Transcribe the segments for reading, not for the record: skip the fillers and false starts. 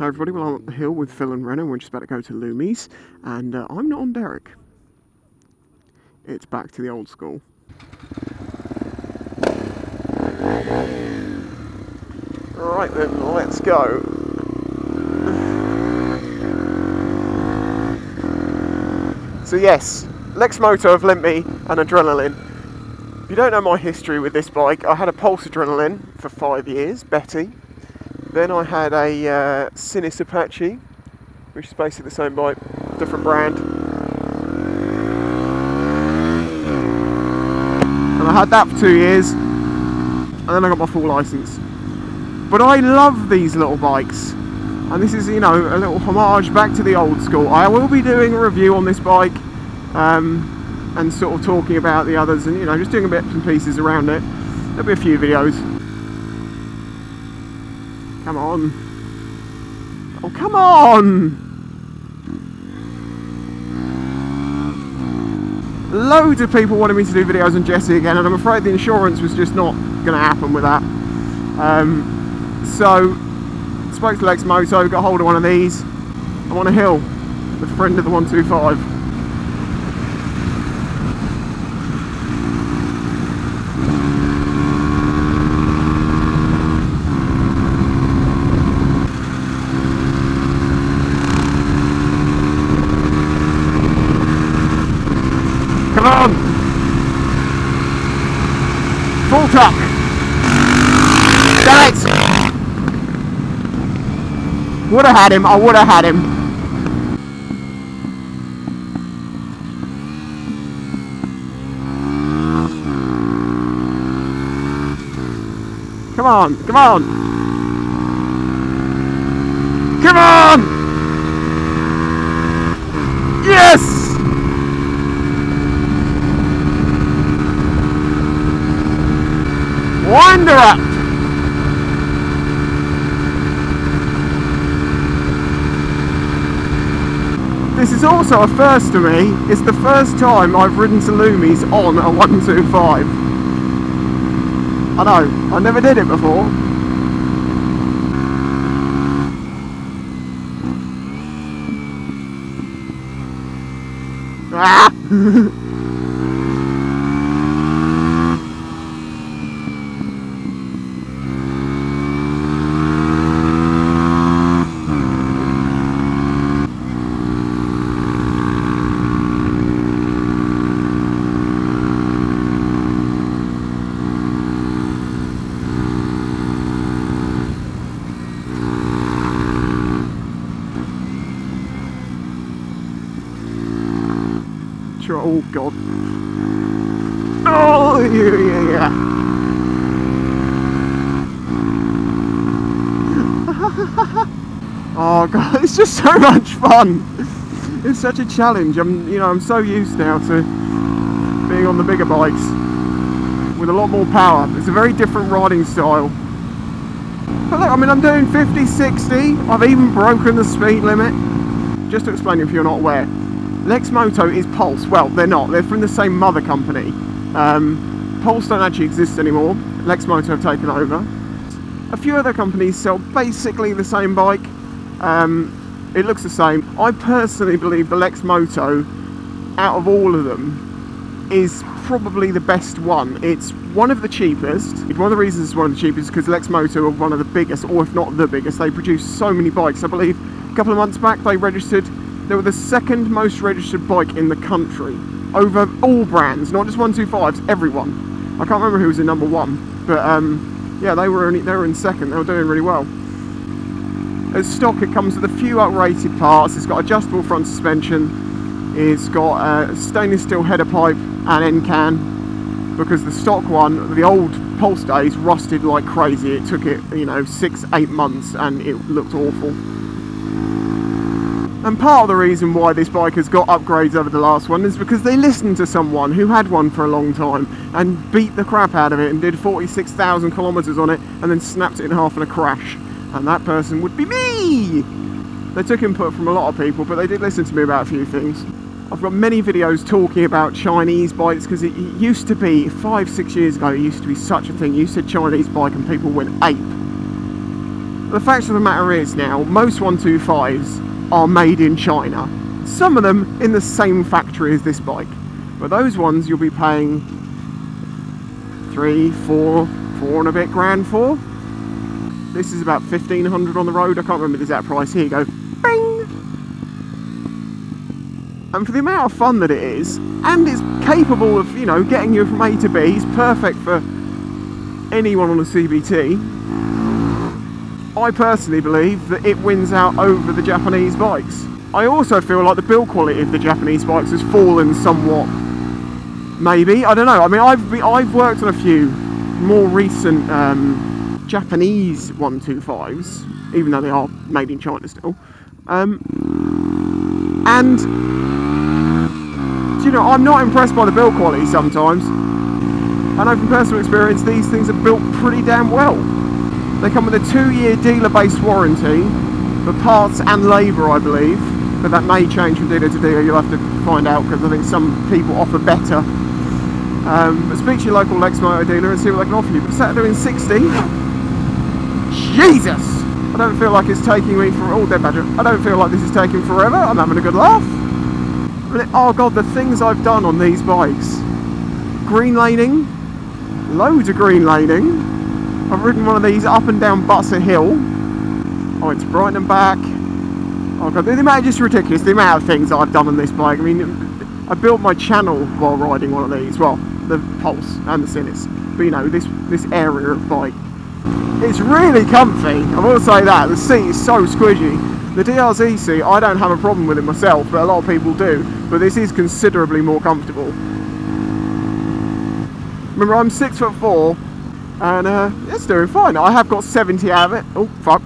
Hi everybody, well I'm up the hill with Phil and Ren and we're just about to go to Lumi's, and I'm not on Derek. It's back to the old school. Right then, let's go. So yes, Lexmoto have lent me an adrenaline. If you don't know my history with this bike, I had a Pulse Adrenaline for 5 years, Betty. Then I had a Sinis Apache, which is basically the same bike, different brand. And I had that for 2 years, and then I got my full license. But I love these little bikes, and this is, you know, a little homage back to the old school. I will be doing a review on this bike, and sort of talking about the others, and, you know, just doing a bits and pieces around it. There'll be a few videos. Come on. Oh, come on! Loads of people wanted me to do videos on Jessie again, and I'm afraid the insurance was just not going to happen with that. So, spoke to Lexmoto, got hold of one of these. I'm on a hill, with a friend of the 125. Come on! Full tuck! Damn it! Would have had him, I would have had him. Come on, come on! Come on! Yes! Wind her up! This is also a first to me. It's the first time I've ridden to Lumi's on a 125. I know, I never did it before. Ah! Oh god. Oh yeah. Oh god, it's just so much fun. It's such a challenge. I'm so used now to being on the bigger bikes with a lot more power. It's a very different riding style. But look, I mean, I'm doing 50, 60. I've even broken the speed limit. Just to explain if you're not aware, Lexmoto is Pulse. Well, they're not. They're from the same mother company. Pulse don't actually exist anymore. Lexmoto have taken over. A few other companies sell basically the same bike. It looks the same. I personally believe the Lexmoto, out of all of them, is probably the best one. It's one of the cheapest. One of the reasons it's one of the cheapest is because Lexmoto are one of the biggest, or if not the biggest. They produce so many bikes. I believe a couple of months back they were the second most registered bike in the country, over all brands, not just 125s, everyone. I can't remember who was in number one, but yeah, they were in second. They were doing really well. As stock, it comes with a few outrated parts. It's got adjustable front suspension. It's got a stainless steel header pipe and end can, because the stock one, the old Pulse days, rusted like crazy. It took it, 6-8 months, and it looked awful. And part of the reason why this bike has got upgrades over the last one is because they listened to someone who had one for a long time and beat the crap out of it and did 46,000 kilometers on it and then snapped it in half in a crash. And that person would be me! They took input from a lot of people, but they did listen to me about a few things. I've got many videos talking about Chinese bikes, because it used to be, 5-6 years ago, it used to be such a thing. You said Chinese bike and people went ape. The fact of the matter is now, most 125s are made in China. Some of them in the same factory as this bike. But those ones you'll be paying 3, 4 and a bit grand for. This is about 1,500 on the road. I can't remember the exact price. Here you go. Bing! And for the amount of fun that it is, and it's capable of, you know, getting you from A to B, it's perfect for anyone on a CBT. I personally believe that it wins out over the Japanese bikes. I also feel like the build quality of the Japanese bikes has fallen somewhat. Maybe, I don't know. I mean, I've worked on a few more recent Japanese 125s, even though they are made in China still. And you know, I'm not impressed by the build quality sometimes. I know from personal experience these things are built pretty damn well. They come with a 2-year dealer-based warranty for parts and labour, I believe, but that may change from dealer to dealer. You'll have to find out, because I think some people offer better. But speak to your local Lexmoto dealer and see what they can offer you. But instead of doing 60, Jesus! I don't feel like it's taking me for all dead badger. I don't feel like this is taking forever. I'm having a good laugh. Oh god, the things I've done on these bikes. Green laning, loads of green laning. I've ridden one of these up and down Butser Hill. I went to Brighton and back. Oh god, the amount is just ridiculous, the amount of things I've done on this bike. I mean, I built my channel while riding one of these. Well, the Pulse and the Sinus. But you know, this area of bike. It's really comfy, I will say that. The seat is so squishy. The DRZ seat, I don't have a problem with it myself, but a lot of people do. But this is considerably more comfortable. Remember, I'm 6'4", and it's doing fine. I have got 70 out of it. Oh, fuck.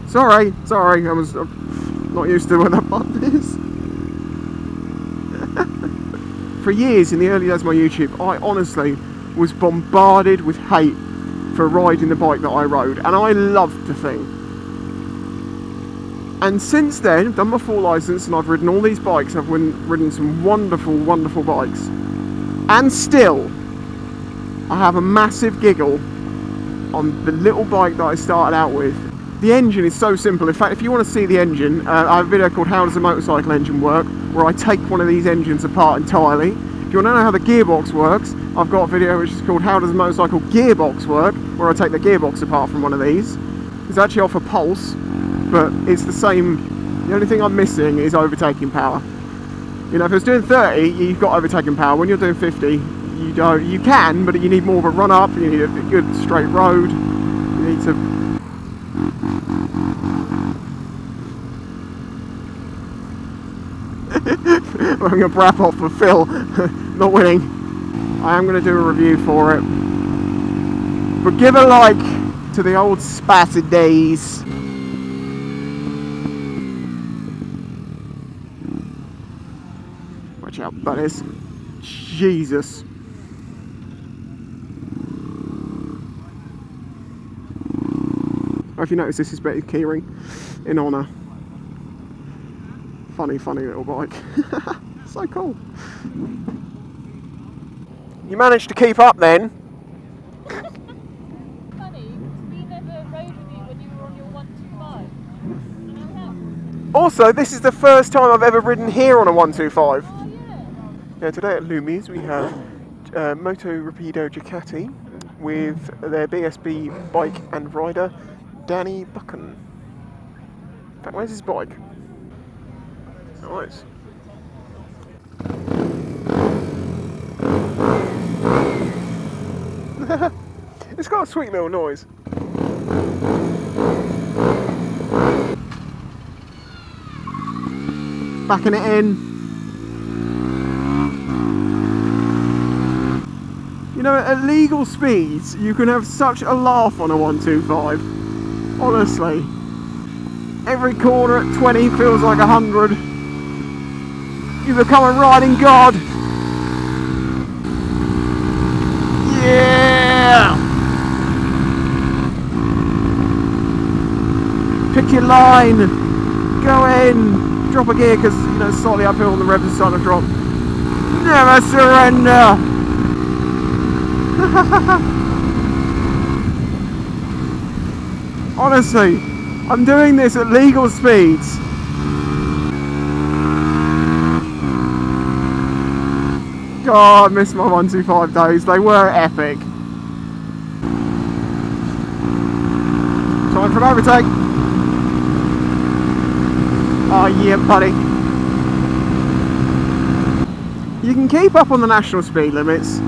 Sorry, I'm not used to where that button is. For years, in the early days of my YouTube, I honestly was bombarded with hate for riding the bike that I rode, and I loved the thing. And since then, I've done my full licence and I've ridden all these bikes. I've ridden some wonderful, wonderful bikes. And still, I have a massive giggle on the little bike that I started out with. The engine is so simple. In fact, if you want to see the engine, I have a video called How Does a Motorcycle Engine Work, where I take one of these engines apart entirely. If you want to know how the gearbox works, I've got a video which is called How Does a Motorcycle Gearbox Work, where I take the gearbox apart from one of these. It's actually off a Pulse, but it's the same. The only thing I'm missing is overtaking power. You know, if it's doing 30, you've got overtaking power. When you're doing 50, you don't. You can, but you need more of a run up. You need a good straight road. You need to. I'm going to brap off for Phil. Not winning. I am going to do a review for it. But give a like to the old Spicy days. Watch out, buddies. Jesus. If you notice, this is Betty's keyring in honour. Funny little bike. So cool. You managed to keep up then. Funny, we never rode with you when you were on your 125. Also, this is the first time I've ever ridden here on a 125. Oh yeah. Yeah, today at Lumi's we have Moto Rapido Ducati with their BSB bike and rider Danny Buchan. In fact, where's his bike? Nice. It's got a sweet little noise. Backing it in. You know, at legal speeds, you can have such a laugh on a 125. Honestly. Every corner at 20 feels like 100. You become a riding god. Yeah! Pick your line. Go in. Drop a gear because, you know, it's slightly uphill and the revs are starting to drop. Never surrender. Honestly, I'm doing this at legal speeds. God, I miss my 125 days. They were epic. Time for an overtake. Oh yeah, buddy. You can keep up on the national speed limits.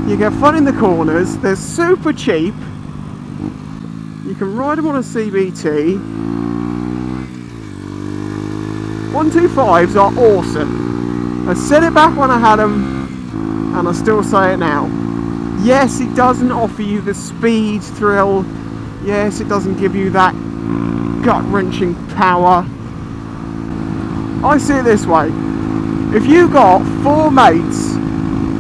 You get fun in the corners. They're super cheap. You can ride them on a CBT. 125s are awesome. I said it back when I had them, and I still say it now. Yes, it doesn't offer you the speed thrill. Yes, it doesn't give you that gut-wrenching power. I see it this way. If you got 4 mates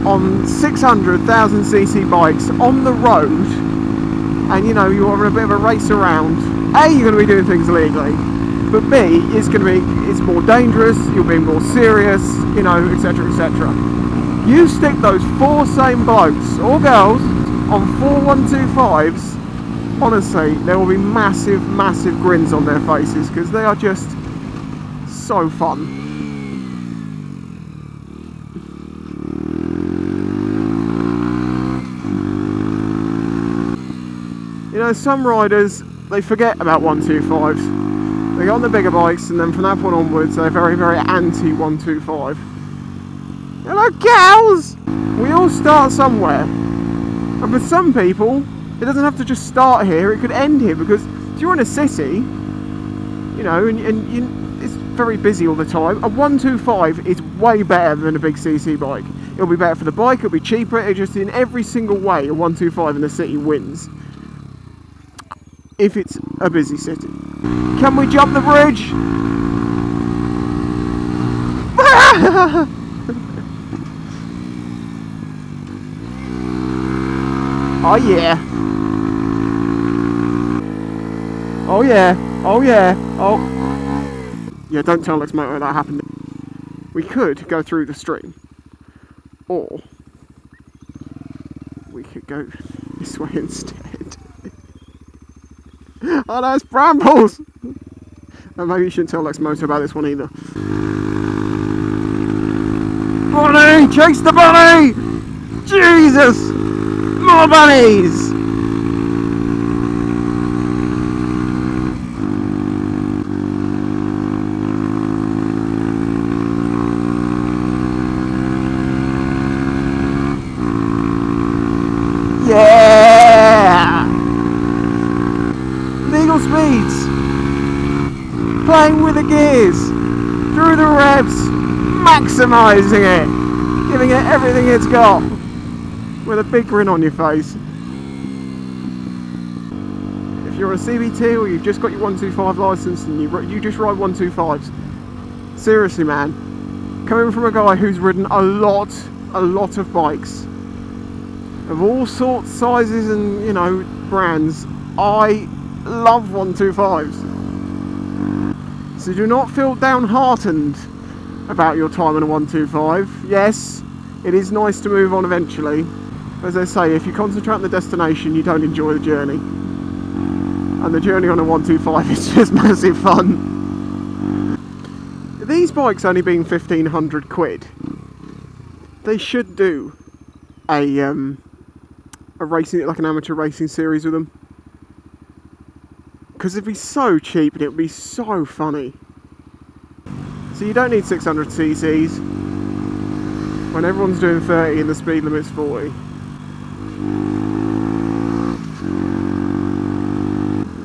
on 600,000cc bikes on the road, and you know, you're having a bit of a race around, A, you're going to be doing things legally, but B, it's more dangerous, you'll be more serious, you know, etc, etc. You stick those 4 same blokes or girls on 4 125s, honestly, there will be massive, massive grins on their faces, because they are just so fun. You know, some riders, they forget about 125s. They get on the bigger bikes, and then from that point onwards, they're very, very anti-125. Hello, cows! We all start somewhere. And for some people, it doesn't have to just start here, it could end here, because if you're in a city, you know, and it's very busy all the time, a 125 is way better than a big CC bike. It'll be better for the bike, it'll be cheaper, it just in every single way, a 125 in the city wins. If it's a busy city. Can we jump the bridge? Oh yeah. Oh yeah. Oh yeah. Oh. Yeah, don't tell Lexmoto that happened. We could go through the stream. Or we could go this way instead. Oh, that's brambles! Oh, maybe you shouldn't tell Lexmoto about this one either. Bunny! Chase the bunny! Jesus! More bunnies! Yeah! Legal speeds! Playing with the gears! Through the revs! Maximising it! Giving it everything it's got! With a big grin on your face. If you're on a CBT or you've just got your 125 licence and you just ride 125s, seriously man, coming from a guy who's ridden a lot of bikes of all sorts, sizes and, you know, brands, I love 125s. So do not feel downhearted about your time on a 125. Yes, it is nice to move on eventually. As I say, if you concentrate on the destination, you don't enjoy the journey. And the journey on a 125 is just massive fun. These bikes only being 1,500 quid, they should do a racing, like an amateur racing series with them. Because it'd be so cheap and it'd be so funny. So you don't need 600 cc's when everyone's doing 30 and the speed limit's 40.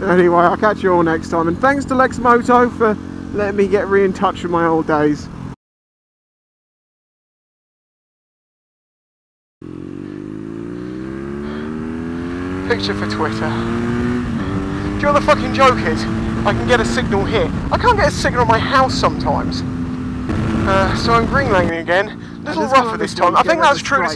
Anyway, I'll catch you all next time, and thanks to Lexmoto for letting me get in touch with my old days. Picture for Twitter. Do you know what the fucking joke is? I can get a signal here. I can't get a signal on my house sometimes. So I'm green laning again. A little rougher this time. I think that's true to say.